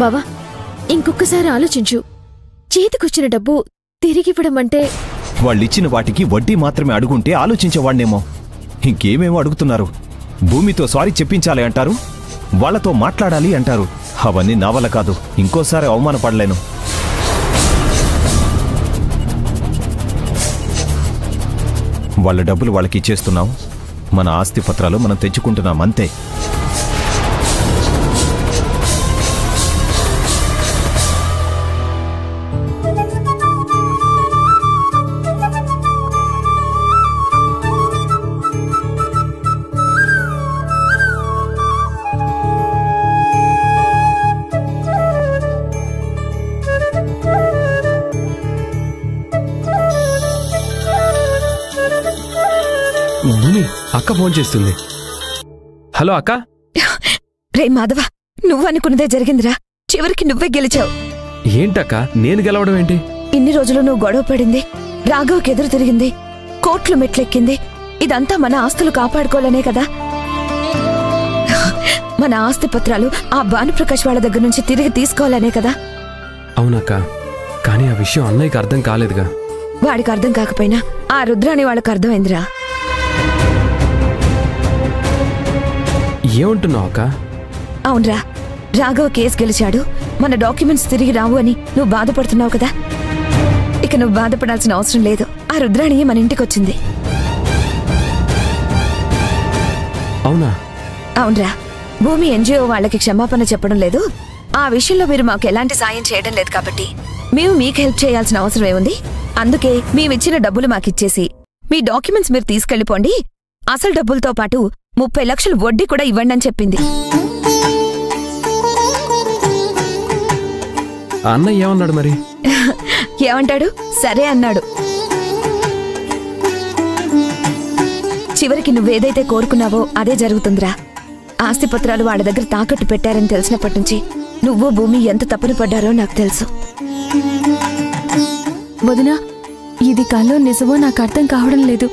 బావా, ఇంకొకసారి ఆలోచించు. చేతికొచ్చిన డబ్బు తిరిగివ్వడం అంటే వాళ్ళిచ్చిన వాటికి వడ్డీ మాత్రమే అడుగుంటే ఆలోచించేవాణ్ణేమో. ఇంకేమేమో అడుగుతున్నారు. భూమితో సారీ చెప్పించాలి అంటారు, వాళ్లతో మాట్లాడాలి అంటారు. అవన్నీ నా వల్ల కాదు. ఇంకోసారి అవమానపడలేను. వాళ్ళ డబ్బులు వాళ్ళకి ఇచ్చేస్తున్నాం. మన ఆస్తి పత్రాలు మనం తెచ్చుకుంటున్నాం, అంతే. అక్క ఫోన్ చేస్తుంది. హలో అక్క. రే మాధవ, నువ్వనుకున్నదే జరిగిందిరా. చివరికి నువ్వే గెలిచావు. ఏంటక్క నేను గెలవడం ఏంటి? ఇన్ని రోజులు నువ్వు గొడవ పడింది, రాఘవ్కి ఎదురు తిరిగింది, కోట్లు మెట్లెక్కింది, ఇదంతా మన ఆస్తులు కాపాడుకోవాలనే కదా. మన ఆస్తి పత్రాలు ఆ భానుప్రకాష్ వాళ్ళ దగ్గర నుంచి తిరిగి తీసుకోవాలనే కదా. అవునక్క, కానీ ఆ విషయం అన్నయ్యకి అర్థం కాలేదుగా. వాడికి అర్థం కాకపోయినా ఆ రుద్రాణి వాళ్ళకి అర్థమైందిరా. ఏమంటున్నావు అక్క? అవునరా, రాఘవ్ కేసు గెలిచాడు, మన డాక్యుమెంట్స్ తిరిగి రావు అని నువ్వు బాధపడుతున్నావు కదా. ఇక నువ్వు బాధపడాల్సిన అవసరం లేదు. ఆ రుద్రాణి మన ఇంటికొచ్చింది. అవునా? అవునరా, భూమి ఎన్జిఓ వాళ్ళకి క్షమాపణ చెప్పడం లేదు. ఆ విషయంలో మీరు మాకు ఎలాంటి సాయం చేయడం లేదు కాబట్టి మేము మీకు హెల్ప్ చేయాల్సిన అవసరం ఏముంది. అందుకే మేమిచ్చిన డబ్బులు మాకిచ్చేసి మీ డాక్యుమెంట్స్ మీరు తీసుకెళ్లిపోండి, అసలు డబ్బులతో పాటు 30 లక్షలు వడ్డీ కూడా ఇవ్వండి అని చెప్పింది. అన్నయ్య ఏమన్నాడు మరి? ఏమంటాడు? సరే అన్నాడు. చివరికి నువ్వేదైతే కోరుకున్నావో అదే జరుగుతుందిరా. ఆస్తిపత్రాలు వాళ్ళ దగ్గర తాకట్టు పెట్టారని తెలిసినప్పటి నుంచి నువ్వు భూమి ఎంత తప్పున పడ్డారో నాకు తెలుసు. వదినా, ఇది కల్లో నిజమో నాకు అర్థం కావడం లేదు.